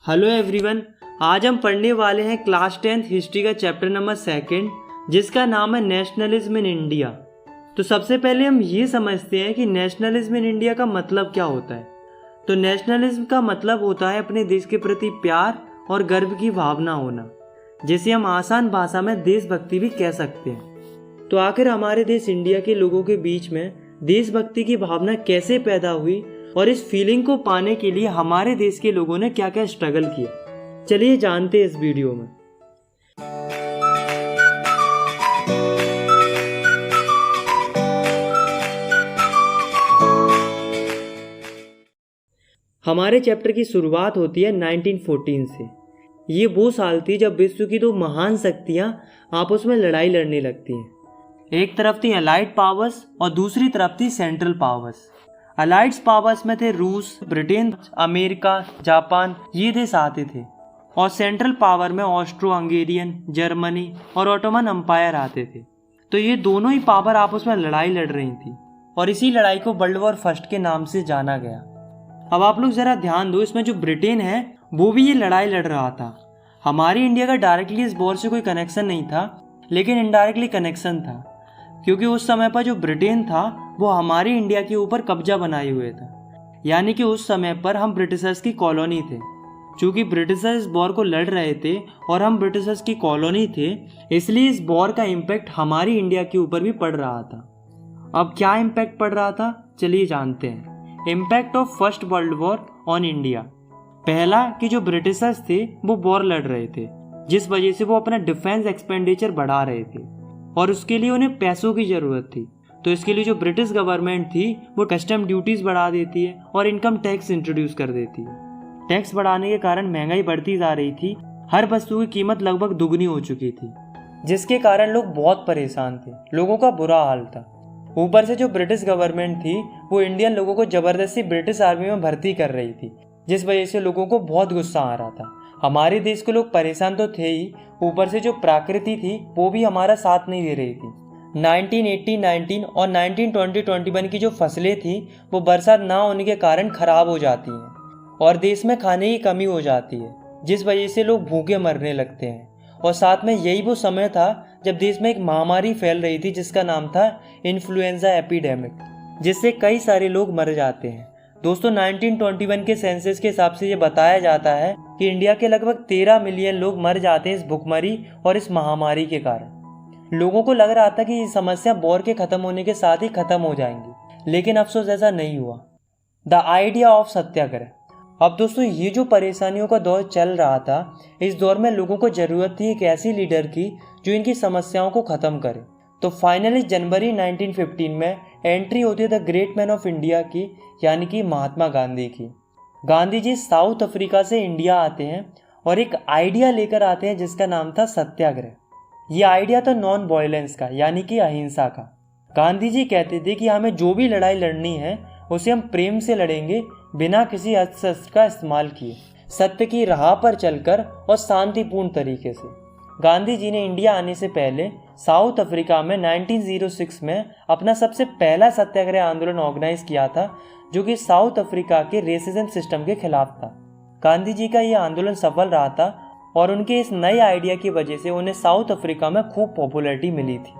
Hello everyone, आज हम पढ़ने वाले हैं क्लास 10th हिस्ट्री का चैप्टर नंबर 2 जिसका नाम है नेशनलिज्म इन इंडिया। तो सबसे पहले हम ये समझते हैं कि नेशनलिज्म इन इंडिया का मतलब क्या होता है। तो नेशनलिज्म का मतलब होता है अपने देश के प्रति प्यार और गर्व की भावना होना, जिसे हम आसान भाषा में देशभक्ति भी कह सकते हैं। तो आखिर हमारे देश इंडिया के लोगों के बीच में देशभक्ति की भावना कैसे पैदा हुई और इस फीलिंग को पाने के लिए हमारे देश के लोगों ने क्या क्या स्ट्रगल किया, चलिए जानते हैं इस वीडियो में। हमारे चैप्टर की शुरुआत होती है 1914 से। ये वो साल थी जब विश्व की दो महान शक्तियां आपस में लड़ाई लड़ने लगती हैं। एक तरफ थी अलाइड पावर्स और दूसरी तरफ थी सेंट्रल पावर्स। अलाइड्स पावर्स में थे रूस, ब्रिटेन, अमेरिका, जापान, ये देश आते थे। और सेंट्रल पावर में ऑस्ट्रो हंगेरियन, जर्मनी और ऑटोमन अम्पायर आते थे। तो ये दोनों ही पावर आपस में लड़ाई लड़ रही थी और इसी लड़ाई को वर्ल्ड वॉर फर्स्ट के नाम से जाना गया। अब आप लोग जरा ध्यान दो, इसमें जो ब्रिटेन है वो भी ये लड़ाई लड़ रहा था। हमारी इंडिया का डायरेक्टली इस वॉर से कोई कनेक्शन नहीं था, लेकिन इनडायरेक्टली कनेक्शन था, क्योंकि उस समय पर जो ब्रिटेन था वो हमारी इंडिया के ऊपर कब्जा बनाए हुए था। यानी कि उस समय पर हम ब्रिटिशर्स की कॉलोनी थे। चूंकि ब्रिटिशर्स इस वॉर को लड़ रहे थे और हम ब्रिटिशर्स की कॉलोनी थे, इसलिए इस वॉर का इम्पैक्ट हमारी इंडिया के ऊपर भी पड़ रहा था। अब क्या इम्पैक्ट पड़ रहा था, चलिए जानते हैं। Impact of first world war on India. पहला कि जो ब्रिटिशर्स थे वो वॉर लड़ रहे थे, जिस वजह से वो अपना डिफेंस एक्सपेंडिचर बढ़ा रहे थे और उसके लिए उन्हें पैसों की जरूरत थी। तो इसके लिए जो ब्रिटिश गवर्नमेंट थी वो कस्टम ड्यूटीज बढ़ा देती है और इनकम टैक्स इंट्रोड्यूस कर देती है। टैक्स बढ़ाने के कारण महंगाई बढ़ती जा रही थी। हर वस्तु की कीमत लगभग दुगनी हो चुकी थी, जिसके कारण लोग बहुत परेशान थे। लोगों का बुरा हाल था। ऊपर से जो ब्रिटिश गवर्नमेंट थी वो इंडियन लोगों को जबरदस्ती ब्रिटिश आर्मी में भर्ती कर रही थी, जिस वजह से लोगों को बहुत गुस्सा आ रहा था। हमारे देश के लोग परेशान तो थे ही, ऊपर से जो प्रकृति थी वो भी हमारा साथ नहीं दे रही थी। 1918-19 और 1920-21 की जो फसलें थी वो बरसात ना होने के कारण खराब हो जाती हैं और देश में खाने की कमी हो जाती है, जिस वजह से लोग भूखे मरने लगते हैं। और साथ में यही वो समय था जब देश में एक महामारी फैल रही थी जिसका नाम था इन्फ्लुएंजा एपिडेमिक, जिससे कई सारे लोग मर जाते हैं। दोस्तों, 1921 के सेंसस के हिसाब से ये बताया जाता है कि इंडिया के लगभग 13 मिलियन लोग मर जाते हैं इस भुखमरी और इस महामारी के कारण। लोगों को लग रहा था कि ये समस्या वॉर के खत्म होने के साथ ही खत्म हो जाएंगी, लेकिन अफसोस ऐसा नहीं हुआ। द आइडिया ऑफ सत्याग्रह। अब दोस्तों, ये जो परेशानियों का दौर चल रहा था, इस दौर में लोगों को जरूरत थी एक ऐसी लीडर की जो इनकी समस्याओं को खत्म करे। तो फाइनली जनवरी 1915 में एंट्री होती है the great man of India की, यानी कि महात्मा गांधी की। गांधी जी साउथ अफ्रीका से इंडिया आते हैं और एक आइडिया लेकर आते हैं जिसका नाम था सत्याग्रह। ये आइडिया था नॉन वायलेंस का, यानी कि अहिंसा का। गांधी जी कहते थे कि हमें जो भी लड़ाई लड़नी है उसे हम प्रेम से लड़ेंगे, बिना किसी अस्त्र शस्त्र का इस्तेमाल किए, सत्य की राह पर चलकर और शांतिपूर्ण तरीके से। गांधी जी ने इंडिया आने से पहले साउथ अफ्रीका में 1906 में अपना सबसे पहला सत्याग्रह आंदोलन ऑर्गेनाइज किया था, जो कि साउथ अफ्रीका के रेसिज्म सिस्टम के खिलाफ था। गांधी जी का यह आंदोलन सफल रहा था और उनके इस नए आइडिया की वजह से उन्हें साउथ अफ्रीका में खूब पॉपुलैरिटी मिली थी।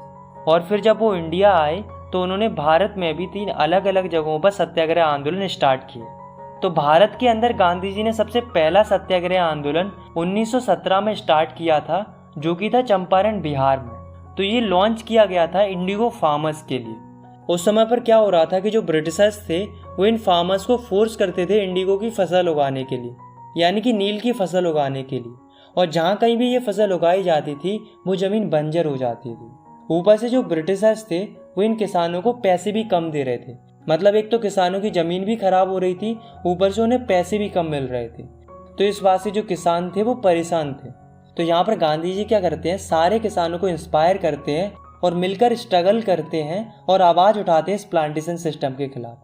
और फिर जब वो इंडिया आए तो उन्होंने भारत में भी 3 अलग अलग जगहों पर सत्याग्रह आंदोलन स्टार्ट किए। तो भारत के अंदर गांधी जी ने सबसे पहला सत्याग्रह आंदोलन 1917 में स्टार्ट किया था, जो कि था चंपारण, बिहार में। तो ये लॉन्च किया गया था इंडिगो फार्मर्स के लिए। उस समय पर क्या हो रहा था कि जो ब्रिटिशर्स थे वो इन फार्मर्स को फोर्स करते थे इंडिगो की फसल उगाने के लिए, यानी कि नील की फसल उगाने के लिए। और जहाँ कहीं भी ये फसल उगाई जाती थी वो ज़मीन बंजर हो जाती थी। ऊपर से जो ब्रिटिशर्स थे वो इन किसानों को पैसे भी कम दे रहे थे। मतलब एक तो किसानों की ज़मीन भी खराब हो रही थी, ऊपर से उन्हें पैसे भी कम मिल रहे थे। तो इस बात से जो किसान थे वो परेशान थे। तो यहाँ पर गांधी जी क्या करते हैं, सारे किसानों को इंस्पायर करते हैं और मिलकर स्ट्रगल करते हैं और आवाज़ उठाते हैं इस प्लांटेशन सिस्टम के खिलाफ।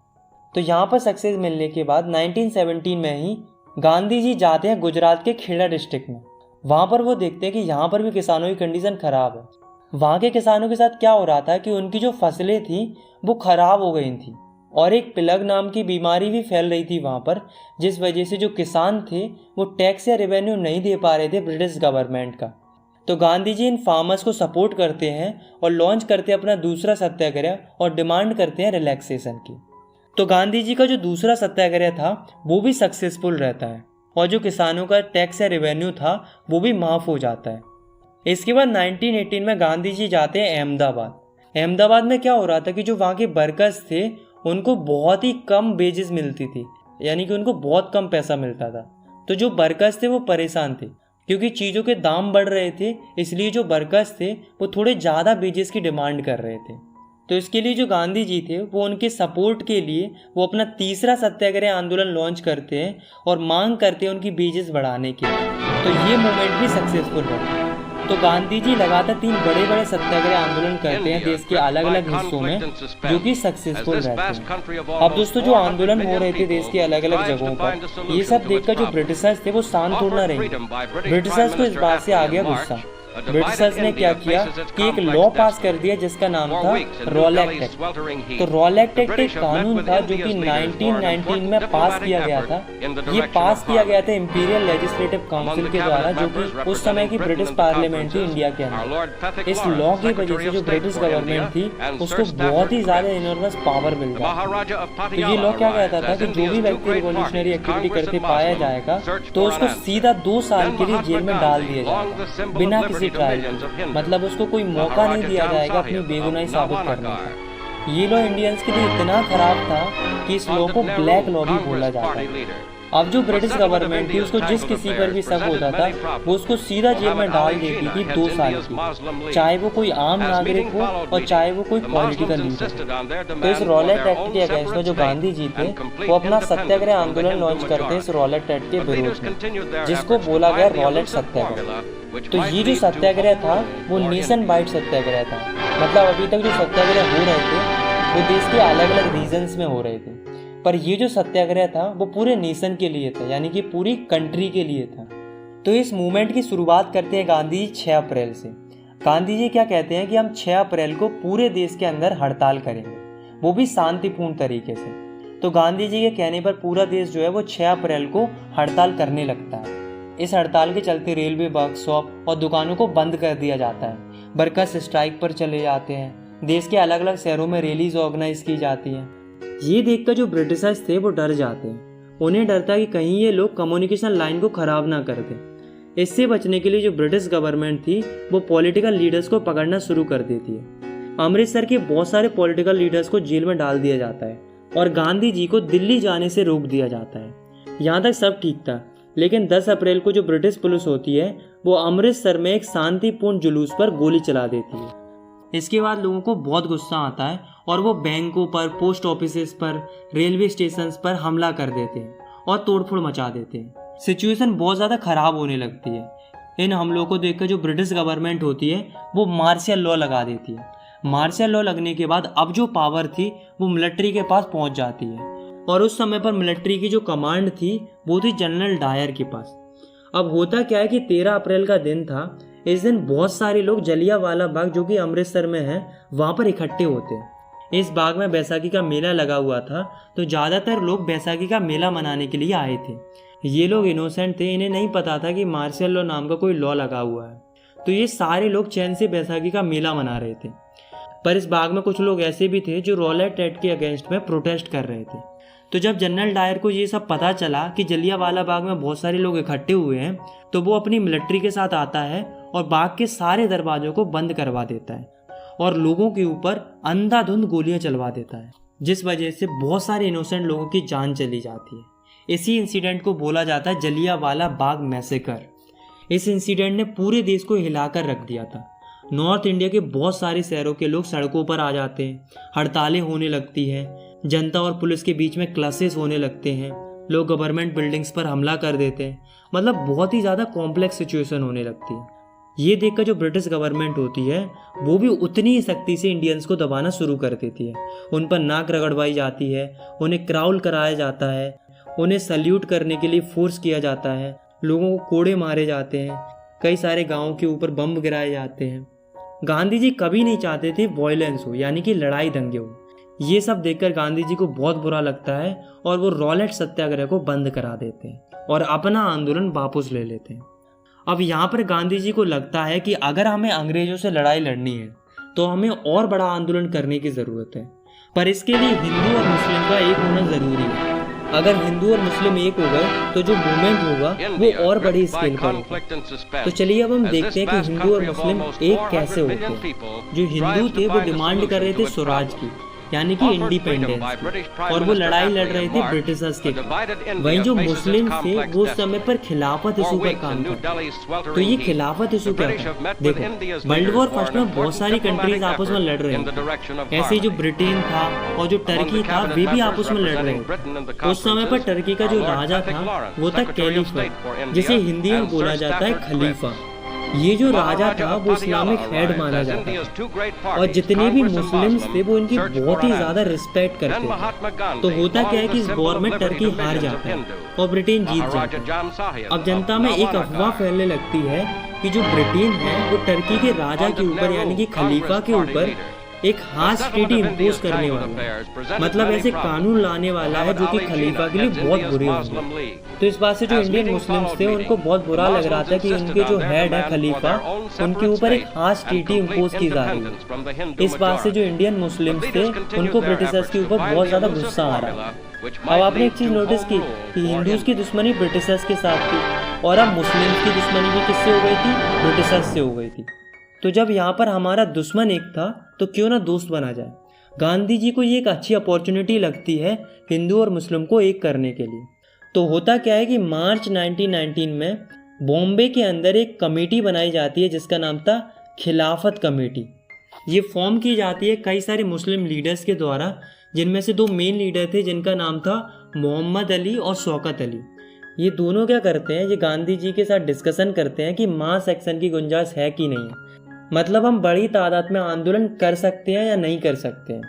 तो यहाँ पर सक्सेस मिलने के बाद 1917 में ही गांधी जी जाते हैं गुजरात के खेड़ा डिस्ट्रिक्ट में। वहाँ पर वो देखते हैं कि यहाँ पर भी किसानों की कंडीशन खराब है। वहाँ के किसानों के साथ क्या हो रहा था कि उनकी जो फसलें थी वो खराब हो गई थी और एक प्लग नाम की बीमारी भी फैल रही थी वहाँ पर, जिस वजह से जो किसान थे वो टैक्स या रेवेन्यू नहीं दे पा रहे थे ब्रिटिश गवर्नमेंट का। तो गांधी जी इन फार्मर्स को सपोर्ट करते हैं और लॉन्च करते हैं अपना दूसरा सत्याग्रह और डिमांड करते हैं रिलैक्सेशन की। तो गांधी जी का जो दूसरा सत्याग्रह था वो भी सक्सेसफुल रहता है और जो किसानों का टैक्स या रेवेन्यू था वो भी माफ़ हो जाता है। इसके बाद 1918 में गांधी जी जाते हैं अहमदाबाद। अहमदाबाद में क्या हो रहा था कि जो वहाँ के वर्कर्स थे उनको बहुत ही कम वेजेस मिलती थी, यानी कि उनको बहुत कम पैसा मिलता था। तो जो वर्कर्स थे वो परेशान थे क्योंकि चीज़ों के दाम बढ़ रहे थे, इसलिए जो वर्कर्स थे वो थोड़े ज़्यादा वेजेस की डिमांड कर रहे थे। तो इसके लिए जो गांधी जी थे वो उनके सपोर्ट के लिए वो अपना तीसरा सत्याग्रह आंदोलन लॉन्च करते हैं और मांग करते हैं उनकी वेजेस बढ़ाने के लिए। तो ये मूवमेंट भी सक्सेसफुल रहा। तो गांधी जी लगातार 3 बड़े बड़े सत्याग्रह आंदोलन करते हैं देश के अलग अलग हिस्सों में, जो कि सक्सेसफुल रहते हैं। अब दोस्तों जो आंदोलन हो रहे थे देश के अलग अलग जगहों पर, ये सब देखकर जो ब्रिटिशर्स थे वो शांत थोड़ा ना रहे। ब्रिटिशर्स को इस बात से आ गया गुस्सा। ब्रिटिशर्स ने क्या किया कि एक लॉ पास कर दिया जिसका नाम था रॉलेट एक्ट। तो रॉलेट एक्ट एक कानून था जो कि 1919 में पास किया गया था। ये पास किया गया था इंपीरियल लेजिस्लेटिव काउंसिल के द्वारा, जो कि उस समय की ब्रिटिश पार्लियामेंट थी इंडिया के अंदर। इस लॉ की वजह से जो ब्रिटिश गवर्नमेंट थी उसको बहुत ही ज्यादा इनॉर्मस पावर मिल गया। तो ये लॉ क्या कहता था कि जो भी व्यक्ति रिवॉल्यूशनरी एक्टिविटी करते पाया जाएगा तो उसको सीधा 2 साल के लिए जेल में डाल दिया जाएगा बिना ट्रायल, मतलब उसको कोई मौका नहीं दिया जाएगा अपनी बेगुनाही साबित करने का। ये लॉ इंडियंस के लिए इतना खराब था कि इस लॉ को ब्लैक लॉ भी बोला जाता है। अब जो ब्रिटिश गवर्नमेंट थी उसको जिस किसी पर भी शक होता था वो उसको सीधा जेल में डाल देती थी 2 साल की, चाहे वो कोई आम नागरिक हो और चाहे वो कोई पॉलिटिकल लीडर। तो इस रॉलेट एक्ट के अगेंस्ट में जो गांधी जी थे वो अपना सत्याग्रह आंदोलन लॉन्च करते हैं इस रॉलेट एक्ट के विरोध में, जिसको बोला गया रॉलेट सत्याग्रह। तो ये जो सत्याग्रह था वो नेशन वाइड सत्याग्रह था, मतलब अभी तक जो सत्याग्रह हो रहे थे वो देश के अलग अलग रीजन्स में हो रहे थे, पर ये जो सत्याग्रह था वो पूरे नेशन के लिए था, यानी कि पूरी कंट्री के लिए था। तो इस मूवमेंट की शुरुआत करते हैं गांधी जी 6 अप्रैल से। गांधी जी क्या कहते हैं कि हम 6 अप्रैल को पूरे देश के अंदर हड़ताल करेंगे, वो भी शांतिपूर्ण तरीके से। तो गांधी जी के कहने पर पूरा देश जो है वो 6 अप्रैल को हड़ताल करने लगता है। इस हड़ताल के चलते रेलवे, वर्कशॉप और दुकानों को बंद कर दिया जाता है। वर्कर्स स्ट्राइक पर चले जाते हैं। देश के अलग अलग शहरों में रैलीज ऑर्गेनाइज की जाती हैं। ये देखकर जो ब्रिटिशर्स थे वो डर जाते हैं। उन्हें डर था कि कहीं ये लोग कम्युनिकेशन लाइन को खराब ना कर दें। इससे बचने के लिए जो ब्रिटिश गवर्नमेंट थी वो पॉलिटिकल लीडर्स को पकड़ना शुरू कर देती है। अमृतसर के बहुत सारे पॉलिटिकल लीडर्स को जेल में डाल दिया जाता है और गांधी जी को दिल्ली जाने से रोक दिया जाता है। यहाँ तक सब ठीक था, लेकिन 10 अप्रैल को जो ब्रिटिश पुलिस होती है वो अमृतसर में एक शांतिपूर्ण जुलूस पर गोली चला देती है। इसके बाद लोगों को बहुत गुस्सा आता है और वो बैंकों पर, पोस्ट ऑफिसेस पर, रेलवे स्टेशंस पर हमला कर देते हैं और तोड़फोड़ मचा देते हैं। सिचुएशन बहुत ज़्यादा ख़राब होने लगती है। इन हमलों को देखकर जो ब्रिटिश गवर्नमेंट होती है वो मार्शल लॉ लगा देती है। मार्शल लॉ लगने के बाद अब जो पावर थी वो मिलिट्री के पास पहुंच जाती है और उस समय पर मिलिट्री की जो कमांड थी वो थी जनरल डायर के पास। अब होता क्या है कि 13 अप्रैल का दिन था। इस दिन बहुत सारे लोग जलियांवाला बाग जो कि अमृतसर में है वहाँ पर इकट्ठे होते हैं। इस बाग में बैसाखी का मेला लगा हुआ था, तो ज़्यादातर लोग बैसाखी का मेला मनाने के लिए आए थे। ये लोग इनोसेंट थे, इन्हें नहीं पता था कि मार्शल लॉ नाम का कोई लॉ लगा हुआ है। तो ये सारे लोग चैन से बैसाखी का मेला मना रहे थे। पर इस बाग में कुछ लोग ऐसे भी थे जो रॉलेट एक्ट के अगेंस्ट में प्रोटेस्ट कर रहे थे। तो जब जनरल डायर को ये सब पता चला कि जलियांवाला बाग में बहुत सारे लोग इकट्ठे हुए हैं, तो वो अपनी मिलिट्री के साथ आता है और बाग के सारे दरवाजों को बंद करवा देता है और लोगों के ऊपर अंधाधुंध गोलियां चलवा देता है, जिस वजह से बहुत सारे इनोसेंट लोगों की जान चली जाती है। इसी इंसिडेंट को बोला जाता है जलियांवाला बाग मैसेकर। इस इंसिडेंट ने पूरे देश को हिलाकर रख दिया था। नॉर्थ इंडिया के बहुत सारे शहरों के लोग सड़कों पर आ जाते हैं, हड़तालें होने लगती हैं, जनता और पुलिस के बीच में क्लैशेस होने लगते हैं, लोग गवर्नमेंट बिल्डिंग्स पर हमला कर देते हैं। मतलब बहुत ही ज़्यादा कॉम्प्लेक्स सिचुएशन होने लगती है। ये देखकर जो ब्रिटिश गवर्नमेंट होती है वो भी उतनी ही सख्ती से इंडियंस को दबाना शुरू कर देती है। उन पर नाक रगड़वाई जाती है, उन्हें क्राउल कराया जाता है, उन्हें सल्यूट करने के लिए फोर्स किया जाता है, लोगों को कोड़े मारे जाते हैं, कई सारे गाँव के ऊपर बम गिराए जाते हैं। गांधी जी कभी नहीं चाहते थे वॉयलेंस हो, यानी कि लड़ाई दंगे हो, ये सब देखकर गांधी जी को बहुत बुरा लगता है और वो रॉलेट सत्याग्रह को बंद करा देते हैं और अपना आंदोलन वापस ले लेते हैं। अब यहाँ पर गांधी जी को लगता है कि अगर हमें अंग्रेजों से लड़ाई लड़नी है तो हमें और बड़ा आंदोलन करने की ज़रूरत है, पर इसके लिए हिंदू और मुस्लिम का एक होना ज़रूरी है। अगर हिंदू और मुस्लिम एक हो गए तो जो मूवमेंट होगा वो और बड़ी स्केल पर होगा। तो चलिए अब हम देखते हैं कि हिंदू और मुस्लिम एक कैसे होते हैं। जो हिंदू थे वो डिमांड कर रहे थे स्वराज की, यानी कि इंडिपेंडेंस, और वो लड़ाई लड़ रहे थे ब्रिटिशर्स के खिलाफ। वहीं जो मुस्लिम थे वो उस समय पर खिलाफत इशू पर काम करते। तो ये खिलाफत इशू क्या था? देखो, वर्ल्ड वॉर फर्स्ट में बहुत सारी कंट्रीज आपस में लड़ रही थी। ऐसे जो ब्रिटेन था और जो टर्की था वे भी आपस में लड़ रहे थे। उस समय पर टर्की का जो राजा था वो था कैलिफा, जिसे हिंदी में बोला जाता है खलीफा। ये जो राजा था वो इस्लामिक हेड माना जाता है और जितने भी मुस्लिम्स थे वो इनकी बहुत ही ज्यादा रिस्पेक्ट करते थे। तो होता क्या है कि इस वॉर में टर्की हार जाता है और ब्रिटेन जीत जाता है। अब जनता में एक अफवाह फैलने लगती है कि जो ब्रिटेन है वो टर्की के राजा के ऊपर यानी कि खलीफा के ऊपर एक हार्श ट्रीटी इम्पोज करने वाला है, मतलब ऐसे कानून लाने वाला है जो कि खलीफा के लिए बहुत बुरे होंगे। तो इस बात से जो इंडियन मुस्लिम्स थे उनको बहुत बुरा लग रहा था कि उनके जो हेड है खलीफा उनके ऊपर एक हार्श ट्रीटी इम्पोज की जा रही है। इस बात से जो इंडियन मुस्लिम्स थे उनको ब्रिटिशर्स के ऊपर बहुत ज्यादा गुस्सा आ रहा है। अब आपने एक चीज नोटिस की कि हिंदूज की दुश्मनी ब्रिटिशर्स के साथ थी और अब मुस्लिम्स की दुश्मनी भी किससे हो गई थी? ब्रिटिशर्स से हो गई थी। तो जब यहाँ पर हमारा दुश्मन एक था तो क्यों ना दोस्त बना जाए। गांधी जी को ये एक अच्छी अपॉर्चुनिटी लगती है हिंदू और मुस्लिम को एक करने के लिए। तो होता क्या है कि मार्च 1919 में बॉम्बे के अंदर एक कमेटी बनाई जाती है जिसका नाम था खिलाफत कमेटी। ये फॉर्म की जाती है कई सारे मुस्लिम लीडर्स के द्वारा, जिनमें से दो मेन लीडर थे जिनका नाम था मोहम्मद अली और शौकत अली। ये दोनों क्या करते हैं, ये गांधी जी के साथ डिस्कशन करते हैं कि मास एक्शन की गुंजाइश है कि नहीं, मतलब हम बड़ी तादाद में आंदोलन कर सकते हैं या नहीं कर सकते हैं।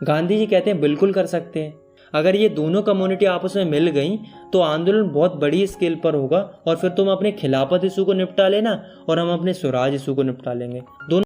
गांधी जी कहते हैं बिल्कुल कर सकते हैं। अगर ये दोनों कम्युनिटी आपस में मिल गई तो आंदोलन बहुत बड़ी स्केल पर होगा और फिर तुम अपने खिलाफत इशू को निपटा लेना और हम अपने स्वराज इशू को निपटा लेंगे। दोनों